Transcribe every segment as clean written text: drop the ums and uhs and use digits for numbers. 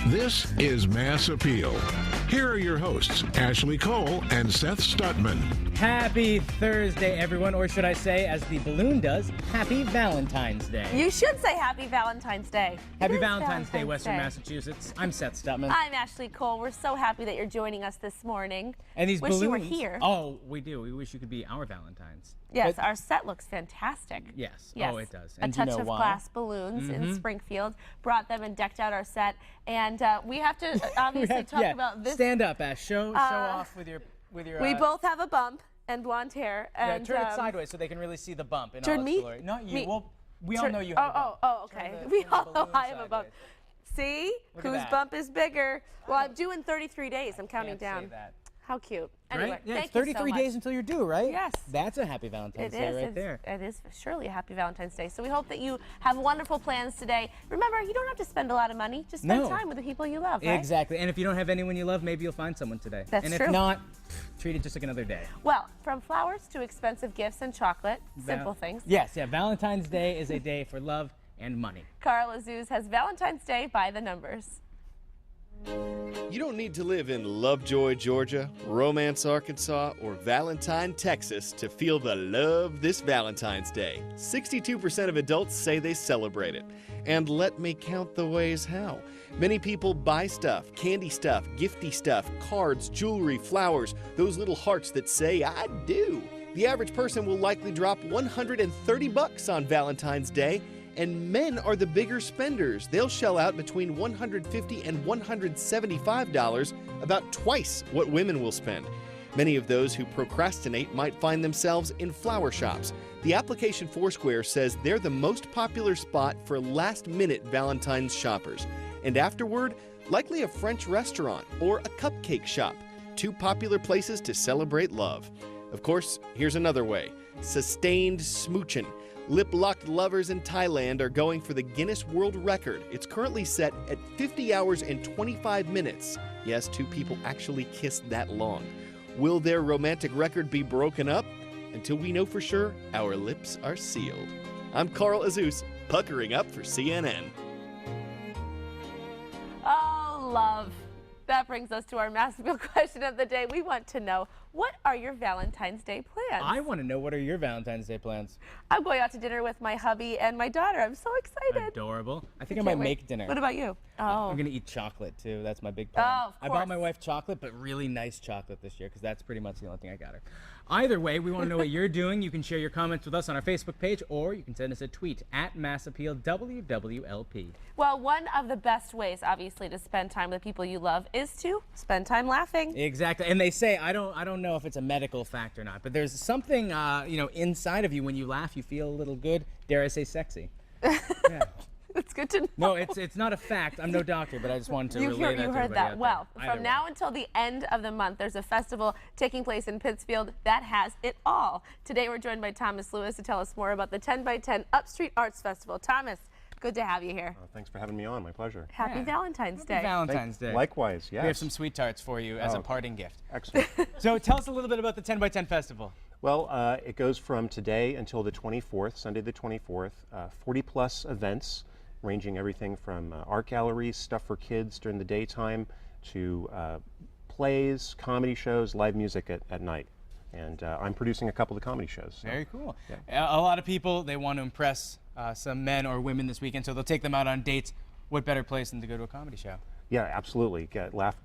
This is Mass Appeal. Here are your hosts, Ashley Cole and Seth Stutman. Happy Thursday, everyone, or should I say, as the balloon does, Happy Valentine's Day. You should say Happy Valentine's Day. Happy Valentine's Day, Western Massachusetts. I'm Seth Stutman. I'm Ashley Cole. We're so happy that you're joining us this morning. And these balloons. Wish you were here. Oh, we do. We wish you could be our Valentines. Yes, our set looks fantastic. Yes. Yes. Oh, it does. And a touch of glass balloons in Springfield. Brought them and decked out our set. And we have to obviously talk about this. Stand up, Ash. Show off with your. We both have a bump and blonde hair. And, turn it sideways so they can really see the bump in all turn its me? glory. Not you. Well, we all know you have a bump. Oh, okay. We all know I have a bump. See? Whose bump is bigger? Well, I'm due in 33 days. I'm counting down. Say that. How cute. Anyway, Right? Yeah, thank it's 33 you so much. days until you're due, right? Yes. That's a happy Valentine's Day right there. It is surely a happy Valentine's Day. So we hope that you have wonderful plans today. Remember, you don't have to spend a lot of money. Just spend time with the people you love, right? Exactly. And if you don't have anyone you love, maybe you'll find someone today. That's true. true. And if not, treat it just like another day. Well, from flowers to expensive gifts and chocolate, simple things. Yes, yeah. Valentine's Day is a day for love and money. Carl Azuz has Valentine's Day by the numbers. You don't need to live in Lovejoy, Georgia, Romance, Arkansas, or Valentine, Texas to feel the love this Valentine's Day. 62% of adults say they celebrate it. And let me count the ways how. Many people buy stuff, candy stuff, gifty stuff, cards, jewelry, flowers, those little hearts that say, I do. The average person will likely drop $130 on Valentine's Day. And men are the bigger spenders. They'll shell out between $150 and $175, about twice what women will spend. Many of those who procrastinate might find themselves in flower shops. The application Foursquare says they're the most popular spot for last-minute Valentine's shoppers. And afterward, likely a French restaurant or a cupcake shop. Two popular places to celebrate love. Of course, here's another way. Sustained smooching. Lip-locked lovers in Thailand are going for the Guinness World Record. It's currently set at 50 hours and 25 minutes. Yes, two people actually kissed that long. Will their romantic record be broken up? Until we know for sure, our lips are sealed. I'm Carl Azuz, puckering up for CNN. Oh, love. That brings us to our Mass Appeal question of the day. We want to know, what are your Valentine's Day plans? I want to know, what are your Valentine's Day plans? I'm going out to dinner with my hubby and my daughter. I'm so excited. Adorable. I think I might make dinner. What about you? Oh. I'm going to eat chocolate, too. That's my big plan. Oh, of I course. bought my wife chocolate, but really nice chocolate this year, because that's pretty much the only thing I got her. Either way, we want to know what you're doing. You can share your comments with us on our Facebook page, or you can send us a tweet at MassAppealWWLP. Well, one of the best ways, obviously, to spend time with people you love is to spend time laughing. Exactly. And they say, I don't know if it's a medical fact or not, but there's something, inside of you when you laugh, you feel a little good. Dare I say sexy? Yeah. It's good to know. No, it's not a fact. I'm no doctor, but I just wanted to relay that to You heard everybody that. out Well, there. from now until the end of the month, there's a festival taking place in Pittsfield that has it all. Today, we're joined by Thomas Lewis to tell us more about the 10 by 10 Upstreet Arts Festival. Thomas, good to have you here. Thanks for having me on. My pleasure. Happy Valentine's Day. Happy Valentine's Day. Likewise, yes. We have some sweet tarts for you as a parting gift. Excellent. So tell us a little bit about the 10 by 10 festival. Well, it goes from today until the 24th, Sunday the 24th, 40-plus events, ranging everything from art galleries, stuff for kids during the daytime, to plays, comedy shows, live music at night. And I'm producing a couple of comedy shows. So. Very cool. Yeah. A lot of people, they want to impress some men or women this weekend, so they'll take them out on dates. What better place than to go to a comedy show? Yeah, absolutely.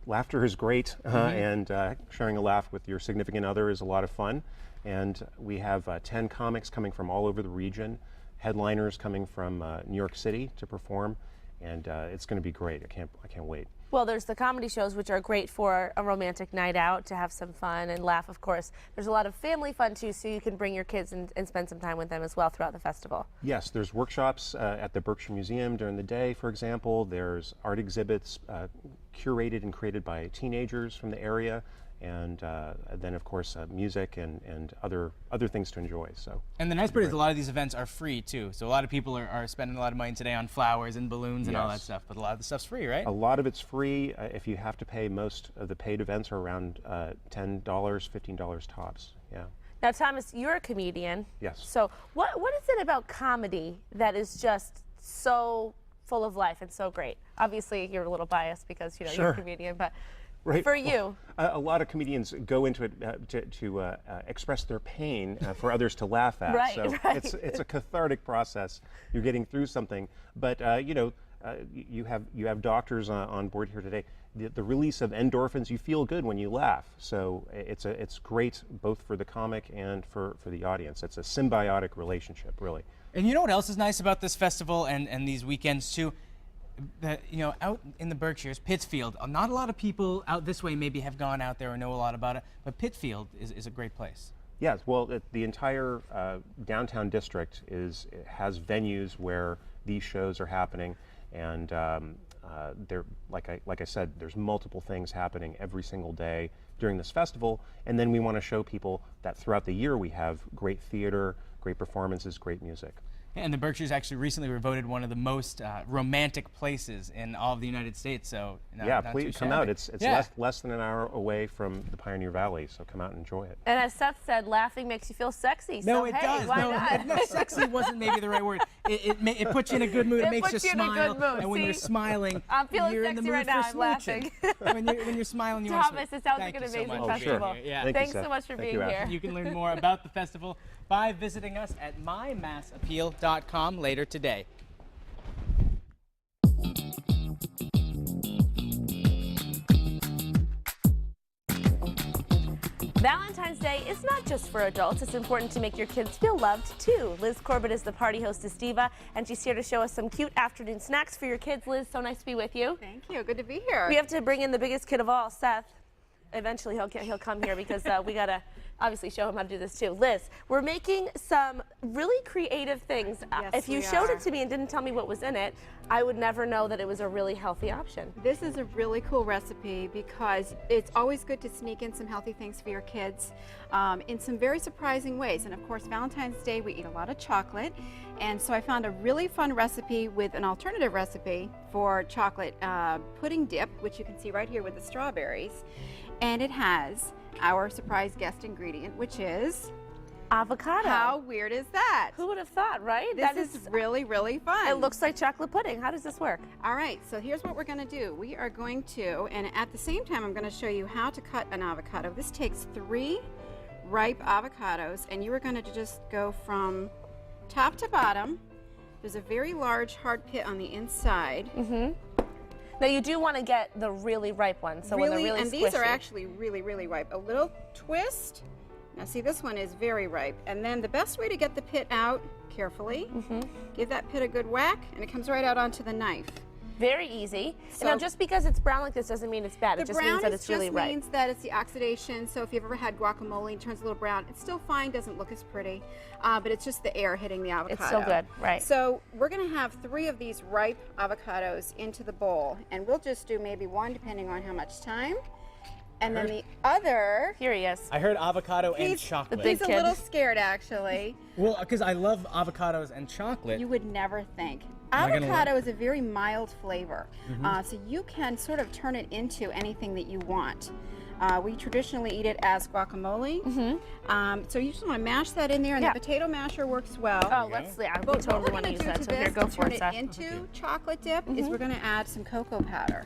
Laughter is great, and sharing a laugh with your significant other is a lot of fun. And we have 10 comics coming from all over the region, headliners coming from New York City to perform, and it's going to be great. I can't wait. Well, there's the comedy shows, which are great for a romantic night out, to have some fun and laugh, of course. There's a lot of family fun, too, so you can bring your kids and spend some time with them as well throughout the festival. Yes, there's workshops at the Berkshire Museum during the day, for example. There's art exhibits curated and created by teenagers from the area. And then, of course, music and other things to enjoy. So. And the nice part is a lot of these events are free, too. So a lot of people are spending a lot of money today on flowers and balloons and all that stuff. But a lot of the stuff's free, right? A lot of it's free. If you have to pay, most of the paid events are around $10, $15 tops. Yeah. Now, Thomas, you're a comedian. Yes. So what is it about comedy that is just so full of life and so great. Obviously, you're a little biased because you're a comedian, but Right. for you. A lot of comedians go into it to express their pain for others to laugh at. Right, so right. it's a cathartic process. You're getting through something, but you have doctors on board here today. The release of endorphins, you feel good when you laugh. So it's great both for the comic and for the audience. It's a symbiotic relationship, really. And you know what else is nice about this festival and these weekends too? That out in the Berkshires, Pittsfield, not a lot of people out this way maybe have gone out there or know a lot about it, but Pittsfield is a great place. Yes, well, the entire downtown district has venues where these shows are happening, and like I said, there's multiple things happening every single day during this festival, and then we want to show people that throughout the year we have great theater, great performances, great music. And the Berkshires actually recently were voted one of the most romantic places in all of the United States. So not please too come shabby. out. It's Yeah. less than an hour away from the Pioneer Valley, so come out and enjoy it. And as Seth said, laughing makes you feel sexy. No, so, it hey, does. Why No, not? sexy wasn't maybe the right word. It puts you in a good mood. It makes you puts you in a smile. good mood. And when you're See? smiling, I'm feeling you're in the sexy mood right now. for I'm smooching. laughing. when you're smiling, you Thomas, it sounds Thank like an you so amazing much for being festival. here. Yeah. Thank you, Thanks Seth. so much for Thank being you, here. Ashley. You can learn more about the festival by visiting us at mymassappeal.com later today. Valentine's Day is not just for adults. It's important to make your kids feel loved, too. Liz Corbett is the Party Hostess Diva, and she's here to show us some cute afternoon snacks for your kids. Liz, so nice to be with you. Thank you. Good to be here. We have to bring in the biggest kid of all, Seth. Eventually, he'll come here because we got to obviously show him how to do this, too. Liz, we're making some really creative things. Yes, if you we showed are. it to me and didn't tell me what was in it, I would never know that it was a really healthy option. This is a really cool recipe because it's always good to sneak in some healthy things for your kids in some very surprising ways. And of course, Valentine's Day, we eat a lot of chocolate. And so I found a really fun recipe with an alternative recipe for chocolate pudding dip, which you can see right here with the strawberries. And it has our surprise guest ingredient, which is Avocado. how weird is that? Who would have thought, right? This is really, really fun. It looks like chocolate pudding. How does this work? All right, so here's what we're going to do. We are going to, and at the same time, I'm going to show you how to cut an avocado. This takes 3 ripe avocados, and you are going to just go from top to bottom. There's a very large hard pit on the inside. Mm-hmm. Now you do want to get the really ripe ones, so when they're really and squishy. these are actually really, really ripe. A little twist. Now see, this one is very ripe. And then the best way to get the pit out, carefully, give that pit a good whack, and it comes right out onto the knife. Very easy. So- And now just because it's brown like this doesn't mean it's bad. The It just means that it's really just ripe. means that it's the oxidation. So if you've ever had guacamole, it turns a little brown. It's still fine, doesn't look as pretty, but it's just the air hitting the avocado. It's so good, right. So we're going to have 3 of these ripe avocados into the bowl, and we'll just do maybe 1 depending on how much time. And then the other, Here he is. I heard avocado and he's, chocolate. big he's a kid. little scared actually. Well, because I love avocados and chocolate. You would never think. I gonna Avocado is a very mild flavor, so you can sort of turn it into anything that you want. We traditionally eat it as guacamole. So you just want to mash that in there, and Yeah. the potato masher works well. Oh, let's see. I But totally what we're want to going use to do that. to So here, this go to for turn it, it Seth. into chocolate dip is we're going to add some cocoa powder.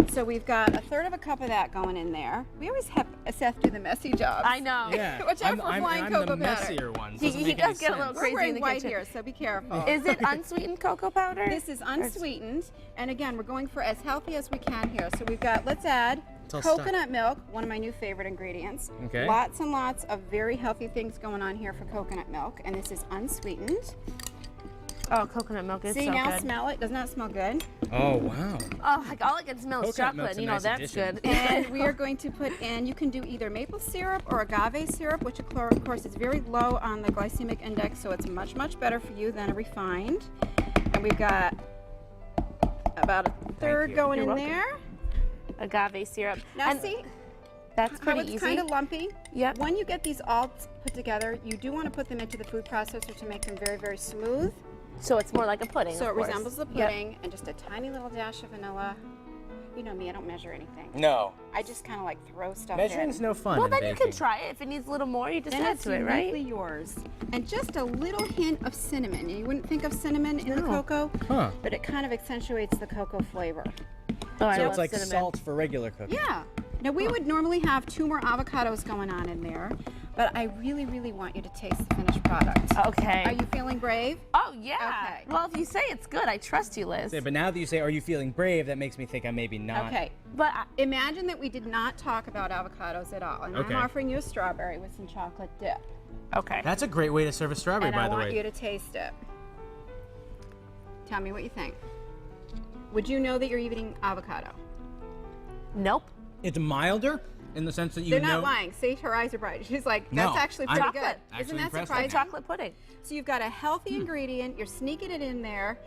So we've got 1/3 of a cup of that going in there. We always have Seth do the messy jobs. I know. Yeah, Watch out for I'm flying the cocoa powder. messier ones. He Doesn't make any does get a little sense. crazy We're in wearing the white kitchen. here, so be careful. Is it unsweetened cocoa powder? This is unsweetened, and again, we're going for as healthy as we can here. So we've got, let's add all stuck. coconut milk, one of my new favorite ingredients. Okay. Lots and lots of very healthy things going on here for coconut milk, and this is unsweetened. Oh, coconut milk is See, so now good. smell it. Doesn't that smell good? Oh, wow. Oh, like all I can smell is Coconut chocolate. milk's a You know, nice that's addition. good. And we are going to put in, you can do either maple syrup or agave syrup, which of course is very low on the glycemic index, so it's much, much better for you than a refined. And we've got about 1/3 you. going You're in welcome. there. Agave syrup. Now And see that's how pretty it's easy. kind of lumpy? Yep. When you get these all put together, you do want to put them into the food processor to make them very, very smooth. So it's more like a pudding. So of it course. resembles the Yep. pudding, and just a tiny little dash of vanilla. You know me, I don't measure anything. No. I just kind of like throw stuff Measuring's in. no fun. Well, in then you can baking. try it. If it needs a little more, you just Then add it's to it, right? uniquely yours. And just a little hint of cinnamon. You wouldn't think of cinnamon in the cocoa, Huh. but it kind of accentuates the cocoa flavor. Oh, I So love it's like cinnamon. salt for regular cooking. Yeah. Now we would normally have 2 more avocados going on in there, but I really, really want you to taste the finished product. Okay. Are you feeling brave? Oh, yeah. Okay. Well, if you say it's good, I trust you, Liz. Yeah, but now that you say, "Are you feeling brave?" that makes me think I maybe not. Okay. But Imagine that we did not talk about avocados at all, and Okay. I'm offering you a strawberry with some chocolate dip. okay. That's a great way to serve a strawberry, And by I the want way. you to taste it. Tell me what you think. Would you know that you're eating avocado? Nope. It's milder in the sense that you They're know. not lying. See, her eyes are bright. She's like, No, that's actually I'm pretty good. Chocolate. Actually Isn't that impressed. surprising? Chocolate pudding. So you've got a healthy ingredient. You're sneaking it in there.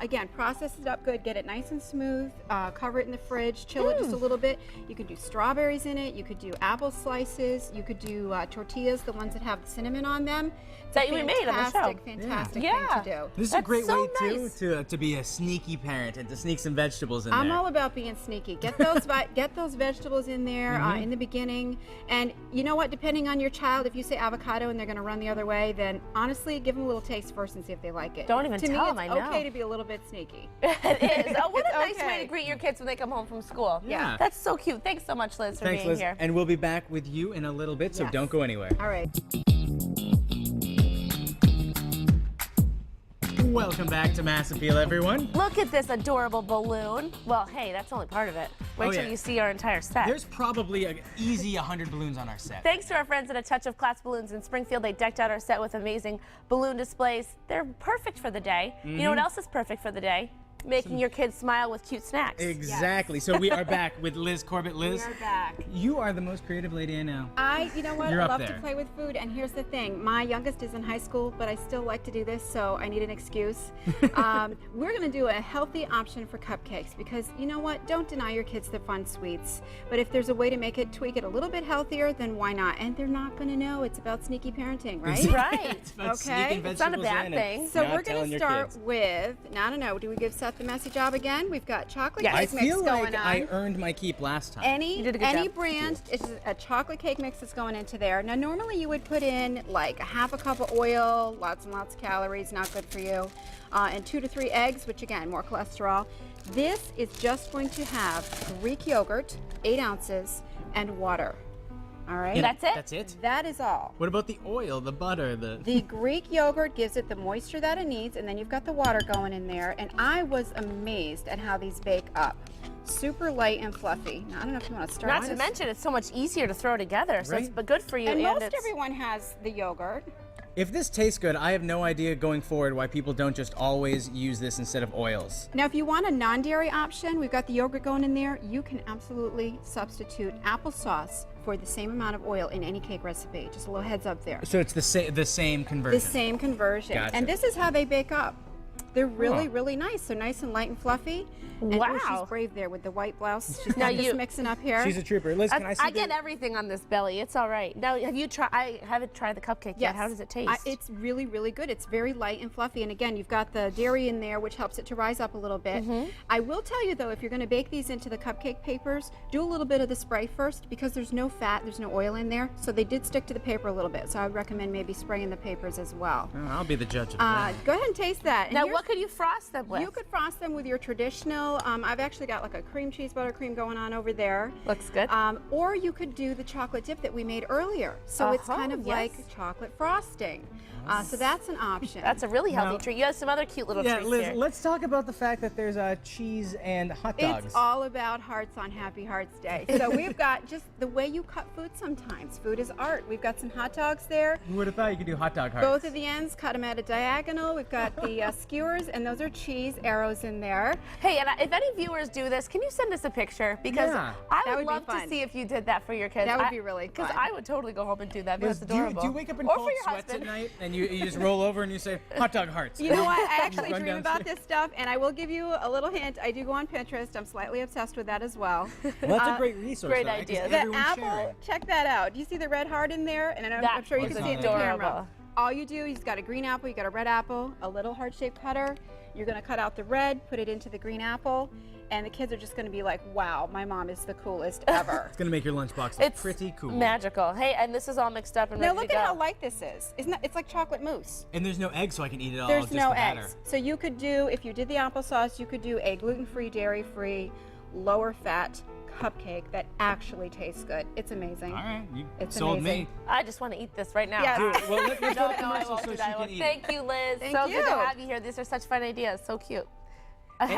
Again, process it up good. Get it nice and smooth. Cover it in the fridge. Chill it just a little bit. You could do strawberries in it. You could do apple slices. You could do tortillas, the ones that have the cinnamon on them. It's That a we made on the show. Fantastic Yeah. thing to do. This is a That's great so way nice. to be a sneaky parent and to sneak some vegetables in I'm there. all about being sneaky. Get those get those vegetables in there in the beginning. And you know what? Depending on your child, if you say avocado and they're going to run the other way, then honestly, give them a little taste first and see if they like it. Don't even to tell me, them, it's I know. okay to be a little bit sneaky. It is. Oh, what a It's nice way okay. to greet your kids when they come home from school. Yeah. That's so cute. Thanks so much, Liz, for Thanks, being Liz. here. And we'll be back with you in a little bit, so Yes. don't go anywhere. All right. Welcome back to Mass Appeal, everyone. Look at this adorable balloon. Well, hey, that's only part of it. Wait Oh, till yeah. you see our entire set. There's probably an easy 100 balloons on our set. Thanks to our friends at A Touch of Class Balloons in Springfield, they decked out our set with amazing balloon displays. They're perfect for the day. You know what else is perfect for the day? Making your kids smile with cute snacks. Exactly. So we are back with Liz Corbett. We Liz, are back. you are the most creative lady I know. You know what? You're I up love to there. play with food, and here's the thing. My youngest is in high school, but I still like to do this, so I need an excuse. We're going to do a healthy option for cupcakes because, you know what? Don't deny your kids the fun sweets. But if there's a way to make it, tweak it a little bit healthier, then why not? And they're not going to know. It's about sneaky parenting, right? Right. It's about Okay. sneaking It's not a vegetables bad in thing. and So not we're telling going to your start kids. with, I don't know, do we give Seth the messy job again? We've got chocolate Yes. I cake mix feel going like on. I earned my keep last time. Any You did a good job. brand, it's a chocolate cake mix that's going into there. Now, normally you would put in like a half a cup of oil, lots and lots of calories, not good for you, and 2 to 3 eggs, which again, more cholesterol. This is just going to have Greek yogurt, 8 ounces, and water. All right? That's it? That's it? That is all. What about the oil, the butter, the... The Greek yogurt gives it the moisture that it needs, and then you've got the water going in there. And I was amazed at how these bake up. Super light and fluffy. Now, I don't know if you want to start Not with to this. mention, it's so much easier to throw together, so it's Right. but good for you. And most it's, everyone has the yogurt. If this tastes good, I have no idea going forward why people don't just always use this instead of oils. Now, if you want a non-dairy option, we've got the yogurt going in there. You can absolutely substitute applesauce for the same amount of oil in any cake recipe. Just a little heads up there. So it's the same conversion. The same conversion. Gotcha. And this is how they bake up. They're really, Huh. really nice. They're nice and light and fluffy. And Wow. oh, she's brave there with the white blouse. She's Now got this you- mixing up here. She's a trooper. Liz, can I see I get the- everything on this belly. It's all right. Now, have you tried? I haven't tried the cupcake yet. How does it taste? It's really, really good. It's very light and fluffy. And again, you've got the dairy in there, which helps it to rise up a little bit. Mm-hmm. I will tell you, though, if you're going to bake these into the cupcake papers, do a little bit of the spray first because there's no fat, there's no oil in there. So they did stick to the paper a little bit. So I would recommend maybe spraying the papers as well. Oh, I'll be the judge of that. Go ahead and taste that. And now, here's- what could you frost them with? You could frost them with your traditional, I've actually got like a cream cheese buttercream going on over there. Looks good. Or you could do the chocolate dip that we made earlier. So it's kind of yes. like chocolate frosting. So that's an option. That's a really healthy Now- treat. You have some other cute little Yeah, treats Liz, here. let's talk about the fact that there's cheese and hot dogs. It's all about hearts on Happy Hearts Day. So we've got just the way you cut food sometimes. Food is art. We've got some hot dogs there. Who would have thought you could do hot dog hearts? Both of the ends, cut them at a diagonal. We've got the skewers, and those are cheese arrows in there. Hey, and if any viewers do this, can you send us a picture? Because Yeah. I That would would be love to fun. see if you did that for your kids. That would be really Because fun. I would totally go home and do that. Liz, That's do you adorable. wake up in or cold for your sweats husband. at night and you just roll over and you say, hot dog hearts? You know what? I actually Run dream about downstairs. this stuff, and I will give you a little hint. I do go on Pinterest. I'm slightly obsessed with that as well. Well, that's a great resource. great though, 'cause idea. The everyone's apple, sharing. check that out. Do you see the red heart in there? And I'm That sure you is can see it in the adorable. camera. All you do, you've got a green apple, you got a red apple, a little heart-shaped cutter. You're going to cut out the red, put it into the green apple, and the kids are just going to be like, wow, my mom is the coolest ever. It's gonna make your lunchbox look It's pretty cool. magical. Hey, and this is all mixed up and Now ready look to at go. how light this is. Isn't that, it's like chocolate mousse. And there's no egg, so I can eat it all. There's just no the batter. eggs. So you could do, if you did the applesauce, you could do a gluten-free, dairy-free, lower-fat cupcake that actually tastes good. It's amazing. All right, you It's sold amazing. me. I just want to eat this right now. Yes. Dude, well, let's go to No, I commercial won't so do she that. can eat it. Thank you, Liz. Thank so good to you. have you here. These are such fun ideas. So cute. Ahead.